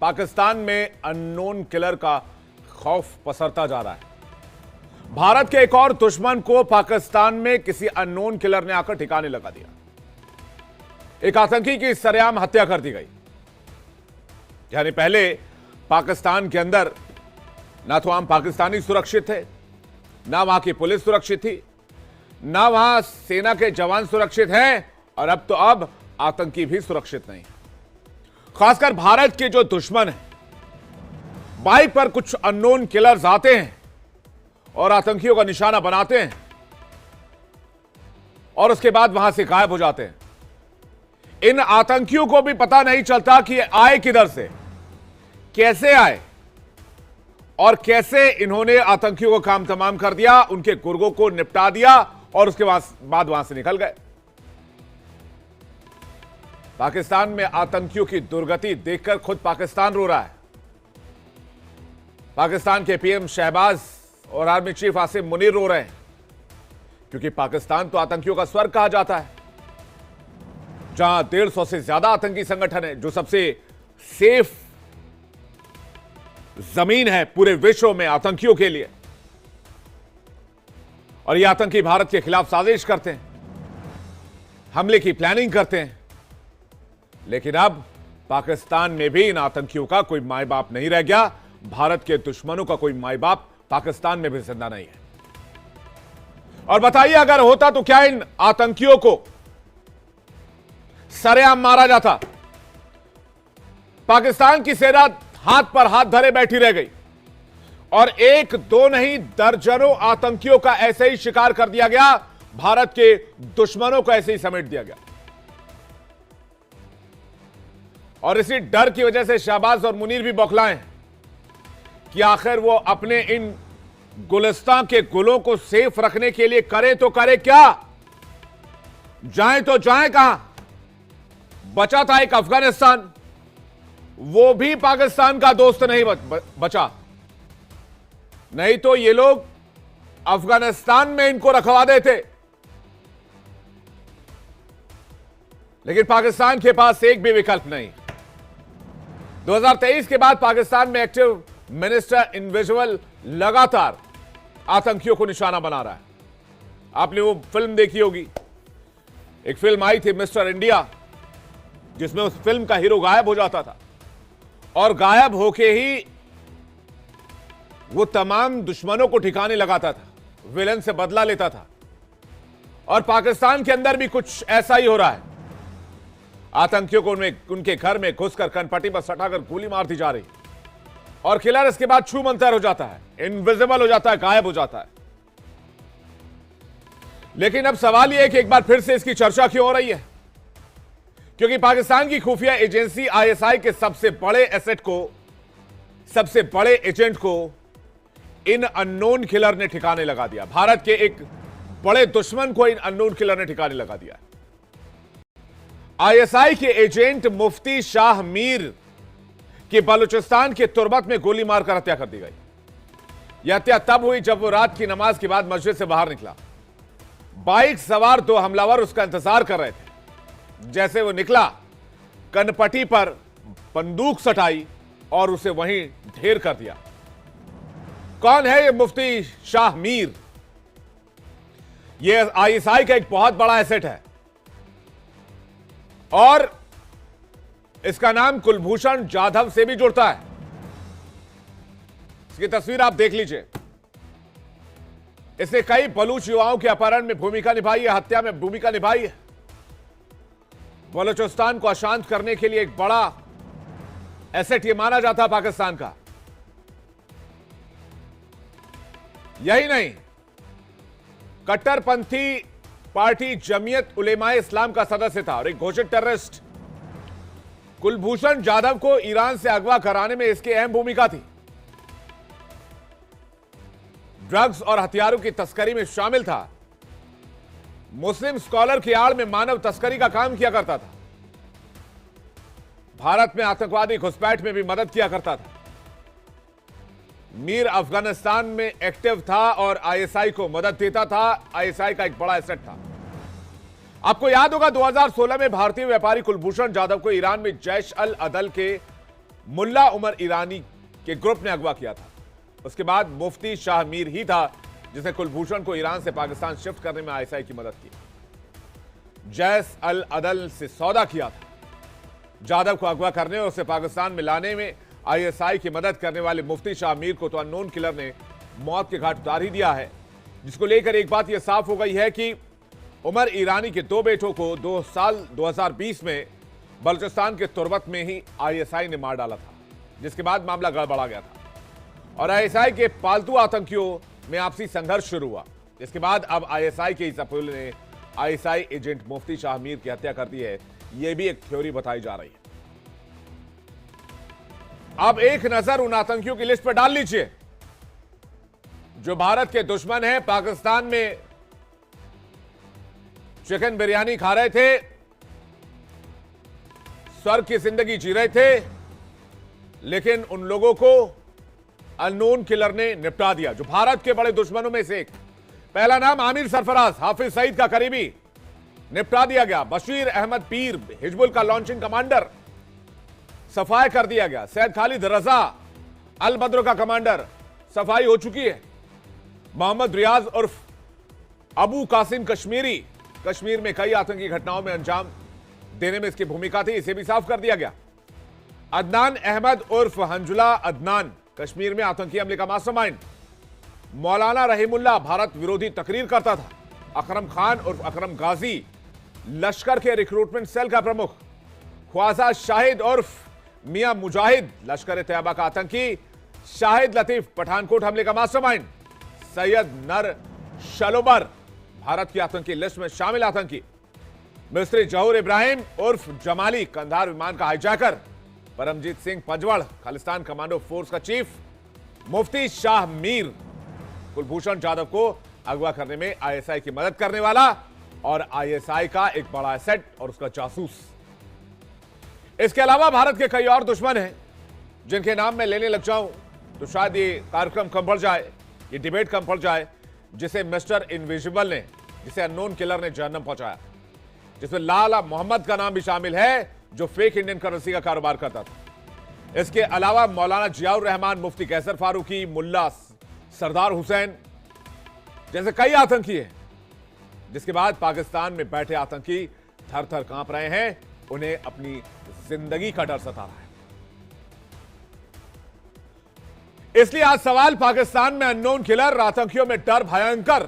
पाकिस्तान में unknown killer का खौफ पसरता जा रहा है। भारत के एक और दुश्मन को पाकिस्तान में किसी अननोन किलर ने आकर ठिकाने लगा दिया। एक आतंकी की सरेआम हत्या कर दी गई। यानी पहले पाकिस्तान के अंदर ना तो आम पाकिस्तानी सुरक्षित थे, ना वहां की पुलिस सुरक्षित थी, ना वहां सेना के जवान सुरक्षित हैं, और अब आतंकी भी सुरक्षित नहीं। खासकर भारत के जो दुश्मन हैं, बाइक पर कुछ अननोन किलर्स आते हैं और आतंकियों का निशाना बनाते हैं और उसके बाद वहां से गायब हो जाते हैं। इन आतंकियों को भी पता नहीं चलता कि ये आए किधर से, कैसे आए और कैसे इन्होंने आतंकियों को काम तमाम कर दिया, उनके गुर्गों को निपटा दिया और उसके बाद वहां से निकल गए। पाकिस्तान में आतंकियों की दुर्गति देखकर खुद पाकिस्तान रो रहा है। पाकिस्तान के पीएम शहबाज और आर्मी चीफ आसिम मुनीर रो रहे हैं, क्योंकि पाकिस्तान तो आतंकियों का स्वर्ग कहा जाता है, जहां 150 से ज्यादा आतंकी संगठन है, जो सबसे सेफ जमीन है पूरे विश्व में आतंकियों के लिए। और ये आतंकी भारत के खिलाफ साजिश करते हैं, हमले की प्लानिंग करते हैं। लेकिन अब पाकिस्तान में भी इन आतंकियों का कोई माई बाप नहीं रह गया। भारत के दुश्मनों का कोई माई बाप पाकिस्तान में भी जिंदा नहीं है। और बताइए, अगर होता तो क्या इन आतंकियों को सरेआम मारा जाता? पाकिस्तान की सेना हाथ पर हाथ धरे बैठी रह गई और एक दो नहीं दर्जनों आतंकियों का ऐसे ही शिकार कर दिया गया। भारत के दुश्मनों को ऐसे ही समेट दिया गया। और इसी डर की वजह से शहबाज और मुनीर भी बौखलाए हैं कि आखिर वो अपने इन गुलिस्तान के गुलों को सेफ रखने के लिए करे तो करे क्या, जाए तो जाए कहां। बचा था एक अफगानिस्तान, वो भी पाकिस्तान का दोस्त नहीं बचा। नहीं तो ये लोग अफगानिस्तान में इनको रखवा देते। लेकिन पाकिस्तान के पास एक भी विकल्प नहीं। 2023 के बाद पाकिस्तान में एक्टिव मिनिस्टर इनविजिबल लगातार आतंकियों को निशाना बना रहा है। आपने वो फिल्म देखी होगी, एक फिल्म आई थी मिस्टर इंडिया, जिसमें उस फिल्म का हीरो गायब हो जाता था और गायब होके ही वो तमाम दुश्मनों को ठिकाने लगाता था, विलन से बदला लेता था। और पाकिस्तान के अंदर भी कुछ ऐसा ही हो रहा है। आतंकियों को उनके घर में घुसकर कनपट्टी पर सटाकर गोली मार दी जा रही और किलर इसके बाद छू मंतर हो जाता है, इनविजिबल हो जाता है, गायब हो जाता है। लेकिन अब सवाल यह है कि एक बार फिर से इसकी चर्चा क्यों हो रही है? क्योंकि पाकिस्तान की खुफिया एजेंसी आईएसआई के सबसे बड़े एसेट को, सबसे बड़े एजेंट को इन अननोन किलर ने ठिकाने लगा दिया। भारत के एक बड़े दुश्मन को इन अननोन किलर ने ठिकाने लगा दिया। आईएसआई के एजेंट मुफ्ती शाह मीर की बलूचिस्तान के तुर्बत में गोली मारकर हत्या कर दी गई। यह हत्या तब हुई जब वो रात की नमाज के बाद मस्जिद से बाहर निकला। बाइक सवार दो हमलावर उसका इंतजार कर रहे थे। जैसे वो निकला, कनपट्टी पर बंदूक सटाई और उसे वहीं ढेर कर दिया। कौन है ये मुफ्ती शाह मीर? ये आईएसआई का एक बहुत बड़ा एसेट है और इसका नाम कुलभूषण जाधव से भी जुड़ता है। इसकी तस्वीर आप देख लीजिए। इसने कई बलूच युवाओं के अपहरण में भूमिका निभाई है, हत्या में भूमिका निभाई है। बलूचिस्तान को अशांत करने के लिए एक बड़ा एसेट यह माना जाता है पाकिस्तान का। यही नहीं, कट्टरपंथी पार्टी जमीयत उलेमाए इस्लाम का सदस्य था और एक घोषित टेररिस्ट। कुलभूषण जाधव को ईरान से अगवा कराने में इसकी अहम भूमिका थी। ड्रग्स और हथियारों की तस्करी में शामिल था। मुस्लिम स्कॉलर की आड़ में मानव तस्करी का काम किया करता था। भारत में आतंकवादी घुसपैठ में भी मदद किया करता था। मीर अफगानिस्तान में एक्टिव था और आईएसआई को मदद देता था। आईएसआई का एक बड़ा एसेट था। आपको याद होगा 2016 में भारतीय व्यापारी कुलभूषण जाधव को ईरान में जैश अल अदल के मुल्ला उमर ईरानी के ग्रुप ने अगवा किया था। उसके बाद मुफ्ती शाह मीर ही था जिसने कुलभूषण को ईरान से पाकिस्तान शिफ्ट करने में आईएसआई की मदद की। जैस अल अदल से सौदा किया था। जाधव को अगवा करने और उसे पाकिस्तान में लाने में आईएसआई की मदद करने वाले मुफ्ती शाह मीर को तो अननोन किलर ने मौत के घाट उतार ही दिया है, जिसको लेकर एक बात यह साफ हो गई है कि उमर ईरानी के 2 बेटों को 2020 में बलूचिस्तान के तुर्बत में ही आईएसआई ने मार डाला था, जिसके बाद मामला गड़बड़ा गया था और आईएसआई के पालतू आतंकियों में आपसी संघर्ष शुरू हुआ। इसके बाद अब आईएसआई के इस अपोल ने आईएसआई एजेंट मुफ्ती शाह मीर की हत्या कर दी है, यह भी एक थ्योरी बताई जा रही है। अब एक नजर उन आतंकियों की लिस्ट पर डाल लीजिए जो भारत के दुश्मन हैं, पाकिस्तान में चिकन बिरयानी खा रहे थे, स्वर्ग की जिंदगी जी रहे थे, लेकिन उन लोगों को अननोन किलर ने निपटा दिया। जो भारत के बड़े दुश्मनों में से एक, पहला नाम आमिर सरफराज, हाफिज सईद का करीबी, निपटा दिया गया। बशीर अहमद पीर, हिजबुल का लॉन्चिंग कमांडर, सफाई कर दिया गया। सैयद खालिद रजा, अल बद्र का कमांडर, सफाई हो चुकी है। मोहम्मद रियाज उर्फ अबू कासिम कश्मीरी, कश्मीर में कई आतंकी घटनाओं में अंजाम देने में इसकी भूमिका थी, इसे भी साफ कर दिया गया। अदनान अहमद उर्फ हंजुला अदनान, कश्मीर में आतंकी हमले का मास्टरमाइंड। मौलाना रहीमुल्लाह, भारत विरोधी तकरीर करता था। अकरम खान उर्फ अकरम गाजी, लश्कर के रिक्रूटमेंट सेल का प्रमुख। ख्वाजा शाहिद उर्फ मियां मुजाहिद, लश्कर तैयबा का आतंकी। शाहिद लतीफ, पठानकोट हमले का मास्टरमाइंड। सैयद नर शलोबर, भारत की आतंकी लिस्ट में शामिल आतंकी। मिस्त्री जहूर इब्राहिम उर्फ जमाली, कंधार विमान का hijacker. Paramjit Singh Panjwar, Khalistan commando force का चीफ। मुफ्ती शाह मीर, कुलभूषण जाधव को अगवा करने में आईएसआई की मदद करने वाला और आईएसआई का एक बड़ा एसेट और उसका जासूस। इसके अलावा भारत के कई और दुश्मन हैं जिनके नाम मैं लेने लग जाऊं तो शायद ये कार्यक्रम कम पड़ जाए, ये डिबेट कम पड़ जाए, जिसे मिस्टर इनविजिबल ने, जिसे अननोन किलर ने जहन्नम पहुंचाया, जिसमें लाला मोहम्मद का नाम भी शामिल है जो फेक इंडियन करेंसी का कारोबार करता था। इसके अलावा मौलाना जियाउर रहमान, मुफ्ती कैसर फारूकी, मुल्ला सरदार हुसैन जैसे कई आतंकी हैं, जिसके बाद पाकिस्तान में बैठे आतंकी थर थर कांप रहे हैं, उन्हें अपनी जिंदगी का डर सता रहा है। इसलिए आज सवाल पाकिस्तान में अननोन किलर, आतंकियों में डर भयंकर,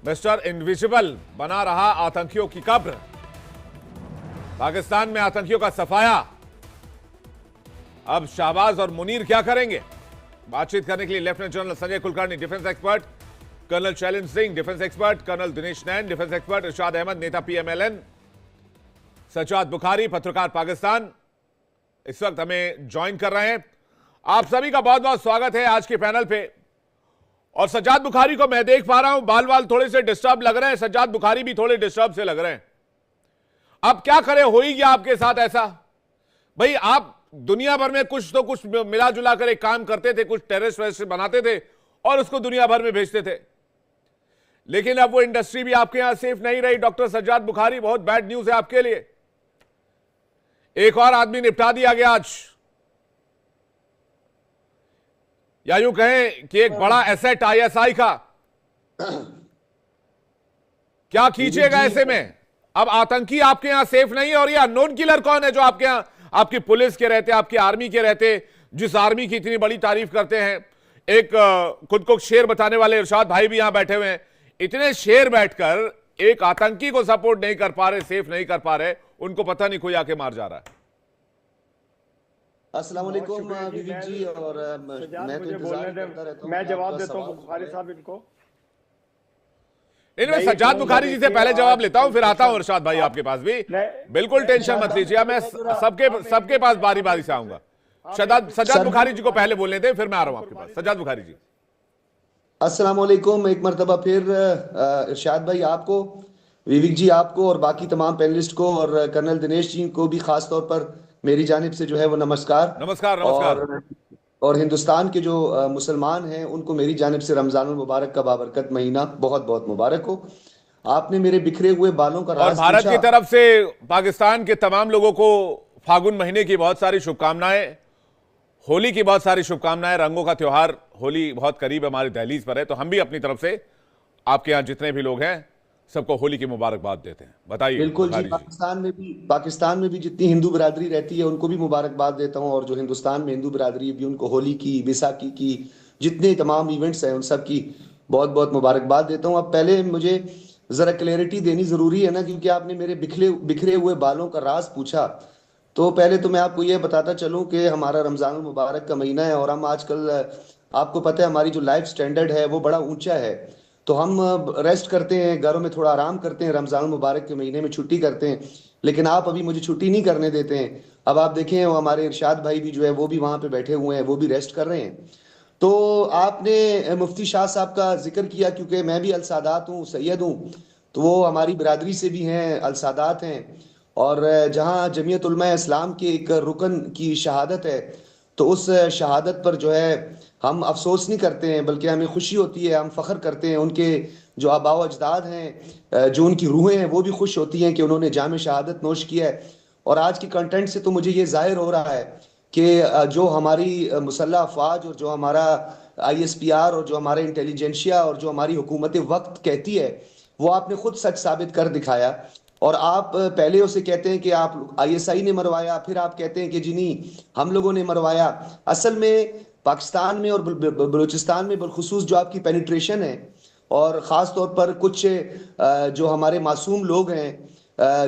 मिस्टर इनविजिबल बना रहा आतंकियों की कब्र। पाकिस्तान में आतंकियों का सफाया। अब शाहबाज और मुनीर क्या करेंगे? बातचीत करने के लिए lieutenant general Sanjay Kulkarni, defence expert, colonel Shailendra Singh, defence expert, colonel Dinesh Nain, defence expert, Irshad Ahmed, नेता पीएमएलएन, सज्जाद बुखारी, पत्रकार पाकिस्तान, इस वक्त हमें ज्वाइन कर रहे हैं। आप सभी का बहुत बहुत स्वागत है आज के पैनल पे। और सज्जाद बुखारी को मैं देख पा रहा हूं, बाल थोड़े से डिस्टर्ब लग रहे हैं, सज्जाद बुखारी भी थोड़े डिस्टर्ब से लग रहे हैं। अब क्या करें, हो ही गया आपके साथ ऐसा। भाई आप दुनिया भर में कुछ तो कुछ मिला जुला कर एक काम करते थे, कुछ टेररिस्ट वेररिस्ट बनाते थे और उसको दुनिया भर में भेजते थे, लेकिन अब वो इंडस्ट्री भी आपके यहां सेफ नहीं रही। डॉक्टर सज्जाद बुखारी, बहुत बैड न्यूज है आपके लिए। एक और आदमी निपटा दिया गया आज, या यूं कहें कि एक बड़ा एसेट आईएसआई का। क्या कीजिएगा ऐसे में? अब आतंकी आपके यहां सेफ नहीं है। और ये अननोन किलर कौन है जो आपके यहां, आपकी पुलिस के रहते, आपकी आर्मी के रहते, जिस आर्मी की इतनी बड़ी तारीफ करते हैं, एक खुद को शेर बताने वाले इरशाद भाई भी यहां बैठे हुए हैं, इतने शेर बैठकर एक आतंकी को सपोर्ट नहीं कर पा रहे, सेफ नहीं कर पा रहे, उनको पता नहीं कोई आके मार जा रहा है। अस्सलाम वालेकुम विवेक जी। और मैं तो इंतजार करता रहता हूं, मैं जवाब देता हूं बुखारी साहब इनको। इनमें सज्जाद बुखारी जी से पहले जवाब लेता हूं, फिर आता हूं इरशाद भाई आपके पास भी। बिल्कुल टेंशन मत लीजिए, मैं सबके पास बारी बारी से आऊंगा। सज्जाद बुखारी जी को पहले बोलने दें, फिर मैं आ रहा हूं आपके पास। सज्जाद बुखारी जी, अस्सलाम वालेकुम। एक मरतबा फिर इरशाद भाई आपको, विवेक जी आपको और बाकी तमाम पैनलिस्ट को और कर्नल दिनेश जी को भी खास तौर पर मेरी जानिब से जो है वो नमस्कार। नमस्कार। और हिंदुस्तान के जो मुसलमान हैं उनको मेरी जानिब से रमजान मुबारक का बाबरकत महीना बहुत बहुत मुबारक हो। आपने मेरे बिखरे हुए बालों का और भारत की तरफ से पाकिस्तान के तमाम लोगों को फागुन महीने की बहुत सारी शुभकामनाएं, होली की बहुत सारी शुभकामनाएं। रंगों का त्योहार होली बहुत करीब हमारे दहलीज पर है, तो हम भी अपनी तरफ से आपके यहाँ जितने भी लोग हैं सबको होली की मुबारकबाद देते हैं। बताइए बिल्कुल जी, बुखारी जी। पाकिस्तान में भी जितनी हिंदू बिरादरी रहती है उनको भी मुबारकबाद देता हूँ, और जो हिंदुस्तान में हिंदू बिरादरी है भी उनको होली की, बैसाखी की, जितने तमाम इवेंट्स हैं उन सब की बहुत बहुत मुबारकबाद देता हूँ। अब पहले मुझे जरा क्लैरिटी देनी जरूरी है ना, क्योंकि आपने मेरे बिखरे बिखरे हुए बालों का राज पूछा। तो पहले तो मैं आपको ये बताता चलूं कि हमारा रमजान मुबारक का महीना है, और हम आजकल आपको पता है हमारी जो लाइफ स्टैंडर्ड है वो बड़ा ऊंचा है। तो हम रेस्ट करते हैं, घरों में थोड़ा आराम करते हैं, रमजान मुबारक के महीने में छुट्टी करते हैं। लेकिन आप अभी मुझे छुट्टी नहीं करने देते हैं। अब आप देखें वो हमारे इरशाद भाई भी जो है वो भी वहां पे बैठे हुए हैं, वो भी रेस्ट कर रहे हैं। तो आपने मुफ्ती शाह साहब का जिक्र किया, क्योंकि मैं भी अल सादात हूँ, सैयद हूँ, तो वो हमारी बिरादरी से भी हैं, अल सादात हैं। और जहाँ जमीयत उलमा इस्लाम के एक रुकन की शहादत है, तो उस शहादत पर जो है हम अफसोस नहीं करते हैं, बल्कि हमें खुशी होती है, हम फख्र करते हैं। उनके जो आबा व अजदाद हैं, जो उनकी रूहें हैं, वो भी खुश होती हैं कि उन्होंने जाम शहादत नोश किया है। और आज की कंटेंट से तो मुझे ये जाहिर हो रहा है कि जो हमारी मुसल्लह अफवाज और जो हमारा ISPR और जो हमारा इंटेलिजेंशिया और जो हमारी हुकूमत वक्त कहती है, वो आपने खुद सच साबित कर दिखाया। और आप पहले उसे कहते हैं कि आप ISI ने मरवाया, फिर आप कहते हैं कि जी नहीं हम लोगों ने मरवाया। असल में पाकिस्तान में और बलूचिस्तान में बिलखुसूस जो आपकी पेनिट्रेशन है, और ख़ास तौर पर कुछ जो हमारे मासूम लोग हैं,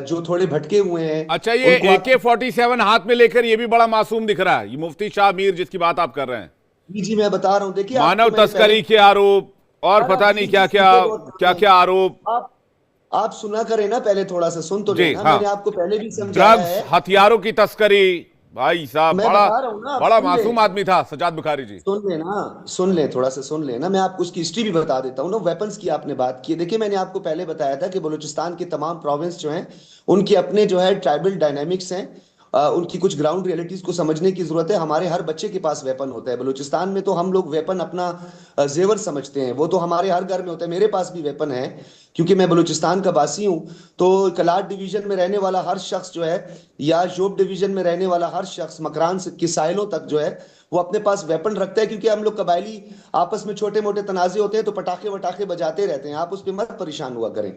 जो थोड़े भटके हुए हैं, अच्छा, ये उनको आप AK-47 हाथ में लेकर ये भी बड़ा मासूम दिख रहा है, ये मुफ्ती शाह मीर जिसकी बात आप कर रहे हैं। जी मैं बता रहा हूँ, देखिए मानव आपको मैंने तस्करी के आरोप और पहले पता नहीं क्या क्या क्या क्या आरोप। आप सुना करें ना, पहले थोड़ा सा सुन तो जी लेना। हाँ, मैंने आपको पहले भी समझाया ड्रग्स, है। हथियारों की तस्करी। भाई साहब मैं बड़ा बता रहा हूँ ना, आप बड़ा सुन ले, मासूम आदमी था सजाद बुखारी जी। सुन लेना, सुन ले, थोड़ा सा सुन लेना। मैं आपको उसकी हिस्ट्री भी बता देता हूँ ना। वेपन्स की आपने बात की है, देखिए मैंने आपको पहले बताया था कि बलूचिस्तान के तमाम प्रोविंस जो हैं उनके अपने जो है ट्राइबल डायनेमिक्स हैं। उनकी कुछ ग्राउंड रियलिटीज को समझने की जरूरत है। हमारे हर बच्चे के पास वेपन होता है बलूचिस्तान में, तो हम लोग वेपन अपना जेवर समझते हैं, वो तो हमारे हर घर में होता है। मेरे पास भी वेपन है, क्योंकि मैं बलूचिस्तान का बासी हूँ। तो कलाट डिवीजन में रहने वाला हर शख्स जो है, या जोब डिवीजन में रहने वाला हर शख्स, मकरान की साहिलों तक जो है, वो अपने पास वेपन रखता है। क्योंकि हम लोग कबायली आपस में छोटे मोटे तनाजे होते हैं, तो पटाखे वटाखे बजाते रहते हैं, आप उस पर मत परेशान हुआ करें।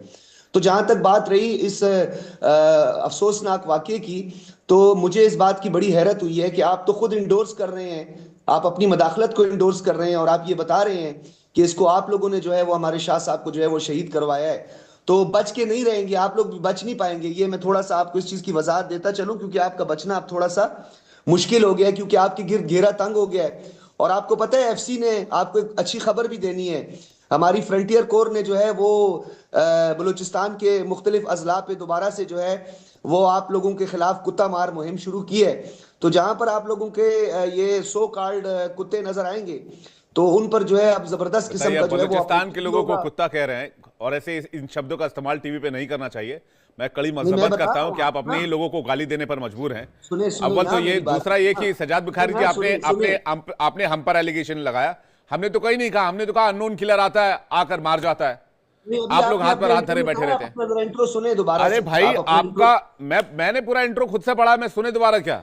तो जहां तक बात रही इस अफसोसनाक वाकये की, तो मुझे इस बात की बड़ी हैरत हुई है कि आप तो खुद इंडोर्स कर रहे हैं, आप अपनी मदाखलत को इंडोर्स कर रहे हैं, और आप ये बता रहे हैं कि इसको आप लोगों ने जो है वो हमारे शाह साहब को जो है वो शहीद करवाया है। तो बच के नहीं रहेंगे आप लोग, भी बच नहीं पाएंगे। ये मैं थोड़ा सा आपको इस चीज की वजाहत देता चलूं, क्योंकि आपका बचना अब थोड़ा सा मुश्किल हो गया है, क्योंकि आपके गिर्द घेरा तंग हो गया है। और आपको पता है FC ने आपको एक अच्छी खबर भी देनी है। हमारी फ्रंटियर कोर ने जो है वो बलूचिस्तान के मुख्तलिफ अजला पे दोबारा से जो है वो आप लोगों के खिलाफ कुत्ता मार मुहिम शुरू की है। तो जहां पर आप लोगों के ये सो कॉल्ड कुत्ते नजर आएंगे, तो उन पर जो है अब जबरदस्त किस्म का जो है वो बलूचिस्तान के लोगों को होगा। कुत्ता कह रहे हैं, और ऐसे इन शब्दों का इस्तेमाल टीवी पे नहीं करना चाहिए। मैं कड़ी मैं मजम्मत बता करता रहा हूं हूँ कि आप अपने ना, ही लोगों को गाली देने पर मजबूर हैं। सुने सुने अव्वल ना तो ये, मेरी बात। दूसरा ये कि सजाद बुखारी जी आपने आपने आपने हम पर एलिगेशन लगाया। हमने तो कहीं नहीं कहा, हमने तो कहा अननोन किलर आता है आकर मार जाता है। आप लोग हाथ पर हाथ धरे बैठे रहते हैं। इंट्रो सुने दोबारा अरे से, भाई आप अपना आपका मैंने पूरा इंट्रो खुद से पढ़ा, मैं सुने दोबारा क्या?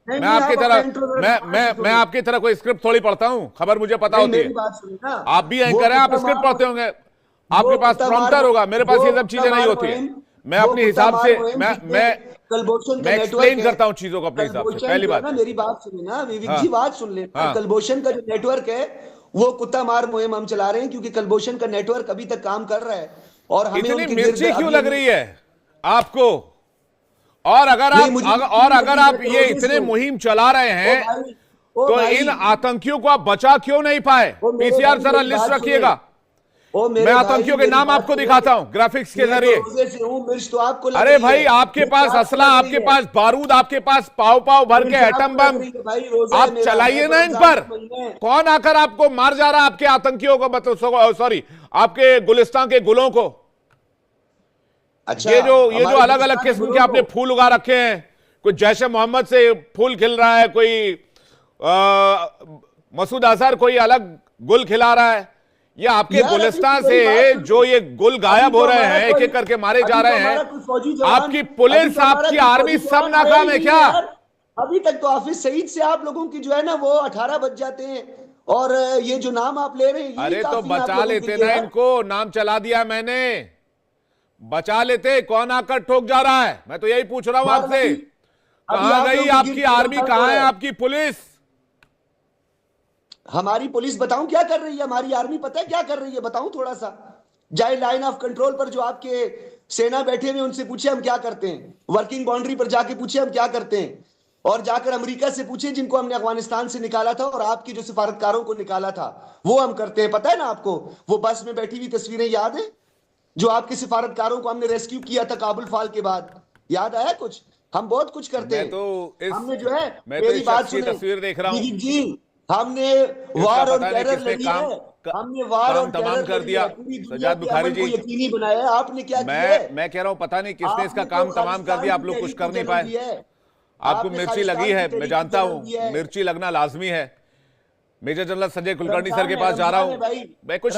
नहीं मैं नहीं, आपकी आप अपना तरह इंट्रो जरा मैं दोबारा मैं से मैं सुनिए। आपकी तरह कोई स्क्रिप्ट थोड़ी पढ़ता हूं, खबर मुझे पता नहीं होती है। मेरी बात सुनिए ना, आप भी वो एंकर हैं, आप कुत्ता स्क्रिप्ट मार पढ़ते होंगे, वो आपके पास कुत्ता प्रॉम्प्टर मार होगा, मेरे पास वो ये सब कुत्ता चीजें नहीं मार होती है। मुहिम, मैं वो अपने कुत्ता हिसाब मार से मुहिम मैं जिसमें मैं कलभूषण का मैं नेटवर्क एक्सप्लेन है। करता हूं चीजों को अपने हिसाब से। कलभूषण पहली जो है बात, ना, मेरी बात सुनिए ना विवेक हाँ जी, बात सुन लेना। हाँ, कलभूषण का जो नेटवर्क है वो कुत्ता मार मुहिम हम चला रहे हैं, क्योंकि कलभूषण का नेटवर्क अभी तक काम कर रहा है, और हमें इतनी उनके गिर्द मिर्ची क्यों अभी लग रही है आपको? और अगर नहीं, आप मुझे और अगर आप मैं ये रोजे से इतने हूं। मुहिम चला रहे ओ हैं, भाई, ओ तो भाई, इन आतंकियों को आप बचा क्यों नहीं पाए? ओ मेरे पीसीआर भाई जरा मेरी लिस्ट बात सुने। रखिएगा। ओ मैं मेरे भाई आतंकियों के मेरी नाम बात आपको सुने। दिखाता हूं ग्राफिक्स के मैं तो जरिए। रोजे से हूँ, मिर्च तो आपको लग अरे रही भाई, है, आपके मिर्च पास आपको असला, लग रही आपके है, पास बारूद, आपके पास पाव पाव भर के मिर्च एटम आपको लग बम, रही है भाई। रोजा है आप मेरा, चलाइए मैं तो ना इन रमजान पर। का महीना है। कौन आकर आपको मार जा रहा है? आपके आतंकियों को, मतलब सॉरी, आपके गुलिस्तान के गुलों को। अच्छा, ये जो हमारे अलग अलग गुलिस्तान के किस्म के गुलों आपने को, फूल उगा रखे हैं, कोई जैशे मोहम्मद से फूल खिल रहा है, कोई मसूद अजहर कोई अलग गुल खिला रहा है। ये आपके यार अभी गुलिस्तान तो मेरी बात से सुनो। जो ये गुल गायब अभी हो तो रहे हमारा हैं, एक कोई एक करके मारे अभी जा तो रहे हमारा हैं। कोई फौजी जवान आपकी अभी पुलिस, तो हमारा आपकी कोई आर्मी फौजी सब जवान आया नाकाम ही है नहीं क्या? यार। अभी तक तो हाफिज सईद से आप लोगों की जो है ना वो 18 बज जाते हैं, और ये जो नाम आप ले रहे हैं यही अरे तो काफी है आप बचा लोगों के लेते लिए ना यार। इनको, नाम चला दिया मैंने, बचा लेते। कौन आकर ठोक जा रहा है, मैं तो यही पूछ रहा हूं यार आपसे। अभी कहां आप गई लोगों की आपकी गिरफ्त आर्मी, दर्ज हो कहां है है। आपकी पुलिस? हमारी पुलिस बताऊं क्या कर रही है, हमारी आर्मी पता है क्या कर रही है, बताऊं थोड़ा सा। जाए लाइन ऑफ कंट्रोल पर जो आपके सेना बैठे हुए उनसे पूछे हम क्या करते हैं, वर्किंग बाउंड्री पर जाके पूछे हम क्या करते हैं, और जाकर अमेरिका से पूछे जिनको हमने अफगानिस्तान से निकाला था और आपकी जो सिफारतकारों को निकाला था वो हम करते हैं, पता है ना आपको। वो बस में बैठी हुई तस्वीरें याद है, जो आपके सिफारतकारों को हमने रेस्क्यू किया था काबुल फाल के बाद, याद आया कुछ? हम बहुत कुछ करते मैं हैं। तो इस हमने जो है, मैं तो मेरी इस बात शख्स की सुने तस्वीर देख रहा हूं, दीदी जी, हमने इसका वार ऑन पता नहीं टेरर किसने लड़ी काम है। हमने वार काम ऑन तमाम टेरर कर लड़ी दिया। है, पूरी दुनिया सज्जाद के बुखारी अमन को जी, यकीनी बनाया है। आपने क्या किया है? मैं कह रहा हूं पता नहीं किसने इसका आपने तो काम तमाम कर खालिस्तान दिया, की आप लोग कुछ तहरीक कर को नहीं जन्म पाए। दिया है। आपको आपने मिर्ची लगी खालिस्तान है, की मैं तहरीक को जानता जन्म हूं, दिया है। मिर्ची लगना लाजमी है। Major general Sanjay Kulkarni sir Ramzan के है, पास जा रहा रमजान हूं, है भाई, मैं कुछ नहीं